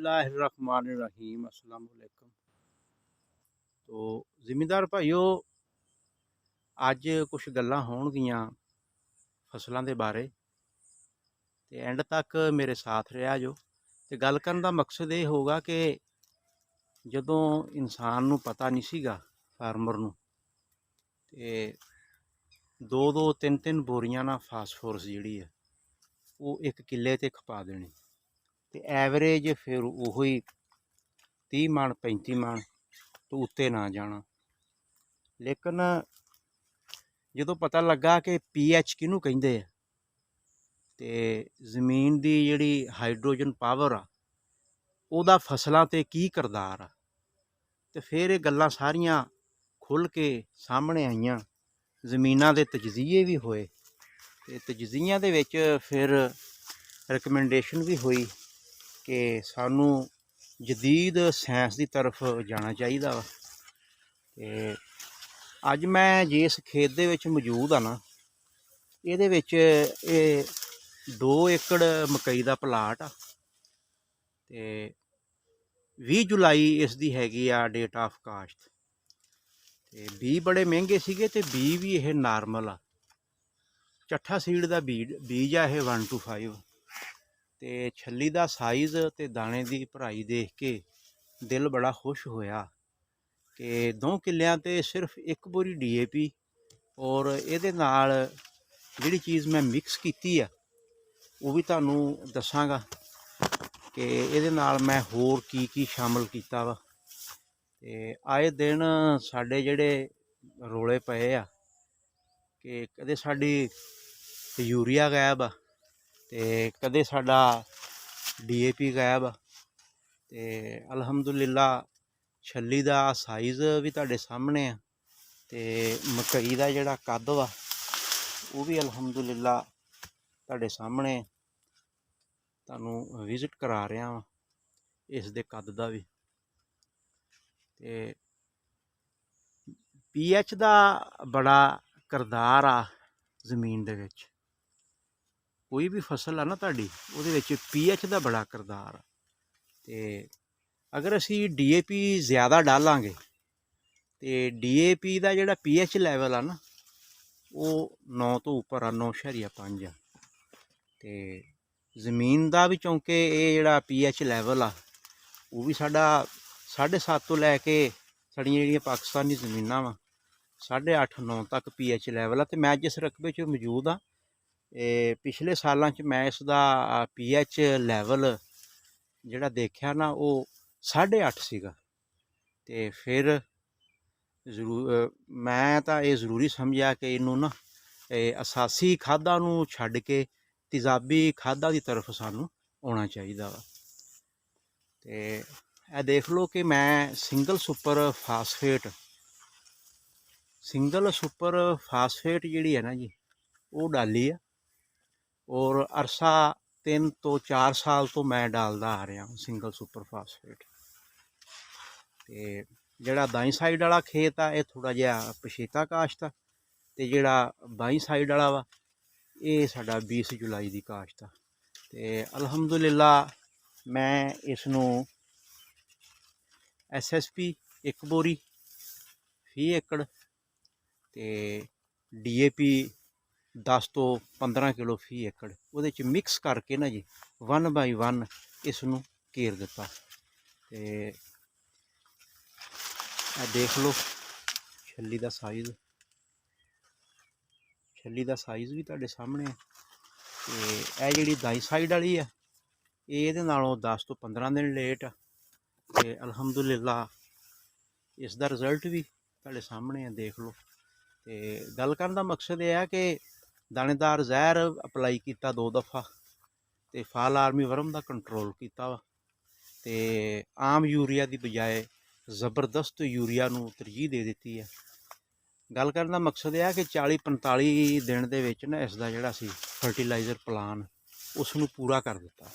बिस्मिल्लाहिर्रहमानिर्रहीम अस्सलाम वालेकुम। तो ਜ਼ਿਮੀਂਦਾਰ ਭਾਈਓ, ਅੱਜ ਕੁਝ ਗੱਲਾਂ ਹੋਣਗੀਆਂ ਫਸਲਾਂ ਦੇ ਬਾਰੇ ਤੇ ਐਂਡ ਤੱਕ ਮੇਰੇ ਸਾਥ ਰਿਹਾ ਜੋ। ਤੇ ਗੱਲ ਕਰਨ ਦਾ ਮਕਸਦ ਇਹ ਹੋਗਾ ਕਿ ਜਦੋਂ ਇਨਸਾਨ ਨੂੰ ਪਤਾ ਨਹੀਂ ਸੀਗਾ, ਫਾਰਮਰ ਨੂੰ, ਤੇ ਦੋ ਦੋ ਤਿੰਨ ਤਿੰਨ ਬੋਰੀਆਂ ਨਾਲ ਫਾਸਫੋਰਸ ਜਿਹੜੀ ਹੈ ਉਹ ਇੱਕ ਕਿੱਲੇ ਤੇ ਖਪਾ ਦੇਣੀ, ਤੇ ਐਵਰੇਜ ਫਿਰ ਉਹੀ 30 ਮਣ 35 ਮਣ ਤੋਂ ਉੱਤੇ ਨਾ ਜਾਣਾ। ਲੇਕਿਨ ਜਦੋਂ ਪਤਾ ਲੱਗਾ ਕਿ ਪੀਐਚ ਕਿਹਨੂੰ ਕਹਿੰਦੇ ਆ ਤੇ ਜ਼ਮੀਨ ਦੀ ਜਿਹੜੀ ਹਾਈਡਰੋਜਨ ਪਾਵਰ ਆ ਉਹਦਾ ਫਸਲਾਂ 'ਤੇ ਕੀ ਕਿਰਦਾਰ ਆ, ਤੇ ਫਿਰ ਇਹ ਗੱਲਾਂ ਸਾਰੀਆਂ ਖੁੱਲ੍ਹ ਕੇ ਸਾਹਮਣੇ ਆਈਆਂ। ਜ਼ਮੀਨਾਂ ਦੇ ਤਜਜ਼ੀਏ ਵੀ ਹੋਏ ਤੇ ਤਜਜ਼ੀਆਂ ਦੇ ਵਿੱਚ ਫਿਰ ਰਿਕਮੈਂਡੇਸ਼ਨ ਵੀ ਹੋਈ ਕਿ ਸਾਨੂੰ ਜਦੀਦ ਸਾਇੰਸ ਦੀ ਤਰਫ ਜਾਣਾ ਚਾਹੀਦਾ ਵਾ। ਤੇ ਅੱਜ ਮੈਂ ਜਿਸ ਖੇਤ ਦੇ ਵਿੱਚ ਮੌਜੂਦ ਹਾਂ ਨਾ, ਇਹਦੇ ਵਿੱਚ ਇਹ 2 ਏਕੜ ਮਕਈ ਦਾ ਪਲਾਟ ਆ ਤੇ 20 ਜੁਲਾਈ ਇਸ ਦੀ ਹੈਗੀ ਆ ਡੇਟ ਆਫ ਕਾਸ਼ਤ। ਤੇ ਬੀਜ ਬੜੇ ਮਹਿੰਗੇ ਸੀਗੇ ਤੇ ਬੀਜ ਵੀ ਇਹ ਨਾਰਮਲ ਆ, ਚੱਠਾ ਸੀਡ ਦਾ ਬੀਜ ਆ ਇਹ 125। ਤੇ ਛੱਲੀ ਦਾ ਸਾਈਜ਼ ਤੇ ਦਾਣੇ ਦੀ ਭਰਾਈ ਦੇਖ ਕੇ ਦਿਲ ਬੜਾ ਖੁਸ਼ ਹੋਇਆ ਕਿ 2 ਕਿੱਲਿਆਂ 'ਤੇ ਸਿਰਫ 1 ਬੋਰੀ DAP ਔਰ ਇਹਦੇ ਨਾਲ ਜਿਹੜੀ ਚੀਜ਼ ਮੈਂ ਮਿਕਸ ਕੀਤੀ ਆ ਉਹ ਵੀ ਤੁਹਾਨੂੰ ਦੱਸਾਂਗਾ ਕਿ ਇਹਦੇ ਨਾਲ ਮੈਂ ਹੋਰ ਕੀ ਕੀ ਸ਼ਾਮਲ ਕੀਤਾ ਵਾ। ਤੇ ਆਏ ਦਿਨ ਸਾਡੇ ਜਿਹੜੇ ਰੋਲੇ ਪਏ ਆ ਕਿ ਕਦੇ ਸਾਡੀ ਯੂਰੀਆ ਗਾਇਬ ਆ ਤੇ ਕਦੇ ਸਾਡਾ DAP ਗਾਇਬ ਆ। ਤੇ ਅਲਹਮਦੁਲਿਲਾ ਛੱਲੀ ਦਾ ਸਾਈਜ਼ ਵੀ ਤੁਹਾਡੇ ਸਾਹਮਣੇ ਆ ਤੇ ਮਕਈ ਦਾ ਜਿਹੜਾ ਕੱਦ ਵਾ ਉਹ ਵੀ ਅਲਹਮਦੁਲਿਲਾ ਤੁਹਾਡੇ ਸਾਹਮਣੇ ਤੁਹਾਨੂੰ ਵਿਜ਼ਿਟ ਕਰਾ ਰਿਹਾ ਵਾਂ ਇਸ ਦੇ ਕੱਦ ਦਾ ਵੀ। ਤੇ ਪੀਐਚ ਦਾ ਬੜਾ ਕਿਰਦਾਰ ਆ ਜ਼ਮੀਨ ਦੇ ਵਿੱਚ। ਕੋਈ ਵੀ ਫਸਲ ਆ ਨਾ ਤੁਹਾਡੀ, ਉਹਦੇ ਵਿੱਚ ਪੀਐਚ ਦਾ ਬੜਾ ਕਿਰਦਾਰ ਆ। ਤੇ ਅਗਰ ਅਸੀਂ DAP ਜ਼ਿਆਦਾ ਡਾਲਾਂਗੇ ਤੇ DAP ਦਾ ਜਿਹੜਾ ਪੀਐਚ ਲੈਵਲ ਆ ਨਾ ਉਹ 9 ਤੋਂ ਉੱਪਰ ਆ, 9.5 ਆ। ਤੇ ਜ਼ਮੀਨ ਦਾ ਵੀ ਚੌਂਕੇ ਇਹ ਜਿਹੜਾ ਪੀਐਚ ਲੈਵਲ ਆ ਉਹ ਵੀ ਸਾਡਾ 7.5 ਤੋਂ ਲੈ ਕੇ ਸਾਡੀਆਂ ਜਿਹੜੀਆਂ ਪਾਕਿਸਤਾਨੀ ਜ਼ਮੀਨਾਂ ਵਾ 8.5 9 ਤੱਕ ਪੀਐਚ ਲੈਵਲ ਆ। ਤੇ ਮੈਂ ਜਿਸ ਰਕਬੇ 'ਚ ਮੌਜੂਦ ਆ, ਪਿਛਲੇ ਸਾਲਾਂ 'ਚ ਮੈਂ ਇਸ ਦਾ ਪੀਐਚ ਲੈਵਲ ਜਿਹੜਾ ਦੇਖਿਆ ਨਾ ਉਹ 8.5 ਸੀਗਾ। ਤੇ ਫਿਰ ਮੈਂ ਤਾਂ ਇਹ ਜ਼ਰੂਰੀ ਸਮਝਿਆ ਕਿ ਇਹਨੂੰ ਨਾ ਅਸਾਸੀ ਖਾਦਾਂ ਨੂੰ ਛੱਡ ਕੇ ਤੇਜ਼ਾਬੀ ਖਾਦਾਂ ਦੀ ਤਰਫ ਸਾਨੂੰ ਆਉਣਾ ਚਾਹੀਦਾ ਵਾ। ਤੇ ਇਹ ਦੇਖ ਲਓ ਕਿ ਮੈਂ ਸਿੰਗਲ ਸੁਪਰ ਫਾਸਫੇਟ ਜਿਹੜੀ ਹੈ ਨਾ ਜੀ ਉਹ ਡਾਲੀ ਆ, ਔਰ ਅਰਸਾ 3 ਤੋਂ 4 ਸਾਲ ਤੋਂ ਮੈਂ ਡਾਲਦਾ ਆ ਰਿਹਾ ਸਿੰਗਲ ਸੁਪਰ ਫਾਸਫੇਟ। ਤੇ ਜਿਹੜਾ ਦਾਈ ਸਾਈਡ ਵਾਲਾ ਖੇਤ ਆ ਇਹ ਥੋੜ੍ਹਾ ਜਿਹਾ ਪਛੇਤਾ ਕਾਸ਼ਤ ਆ, ਤੇ ਜਿਹੜਾ ਬਾਈ ਸਾਈਡ ਵਾਲਾ ਵਾ ਇਹ ਸਾਡਾ 20 ਜੁਲਾਈ ਦੀ ਕਾਸ਼ਤ ਆ। ਤੇ ਅਲਹਮਦੁਲਿਲਾ ਮੈਂ ਇਸ ਨੂੰ SSP 1 ਬੋਰੀ ਫੀ ਏਕੜ ਤੇ DAP 10 ਤੋਂ 15 ਕਿਲੋ ਫੀ ਏਕੜ ਉਹਦੇ 'ਚ ਮਿਕਸ ਕਰਕੇ ਨਾ ਜੀ 1 ਬਾਈ 1 ਇਸ ਨੂੰ ਘੇਰ ਦਿੱਤਾ। ਤੇ ਇਹ ਦੇਖ ਲਓ ਛੱਲੀ ਦਾ ਸਾਈਜ਼ ਵੀ ਤੁਹਾਡੇ ਸਾਹਮਣੇ ਆ। ਤੇ ਇਹ ਜਿਹੜੀ ਦਾਈ ਸਾਈਡ ਵਾਲੀ ਆ ਇਹ ਇਹਦੇ ਨਾਲੋਂ 10 ਤੋਂ 15 ਦਿਨ ਲੇਟ ਆ। ਤੇ ਅਲਹਮਦੁਲਿਲਾ ਇਸ ਦਾ ਰਿਜ਼ਲਟ ਵੀ ਤੁਹਾਡੇ ਸਾਹਮਣੇ ਆ, ਦੇਖ ਲਓ। ਤੇ ਗੱਲ ਕਰਨ ਦਾ ਮਕਸਦ ਇਹ ਆ ਕਿ ਦਾਣੇਦਾਰ ਜ਼ਹਿਰ ਅਪਲਾਈ ਕੀਤਾ 2 ਦਫਾ ਤੇ ਫਾਲ ਆਰਮੀ ਵਰਮ ਦਾ ਕੰਟਰੋਲ ਕੀਤਾ ਵਾ। ਤੇ ਆਮ ਯੂਰੀਆ ਦੀ ਬਜਾਏ ਜ਼ਬਰਦਸਤ ਯੂਰੀਆ ਨੂੰ ਤਰਜੀਹ ਦੇ ਦਿੱਤੀ ਹੈ। ਗੱਲ ਕਰਨ ਦਾ ਮਕਸਦ ਇਹ ਆ ਕਿ 40-45 ਦਿਨ ਦੇ ਵਿੱਚ ਨਾ ਇਸ ਦਾ ਜਿਹੜਾ ਸੀ ਫਰਟੀਲਾਈਜ਼ਰ ਪਲਾਨ ਉਸ ਨੂੰ ਪੂਰਾ ਕਰ ਦਿੱਤਾ।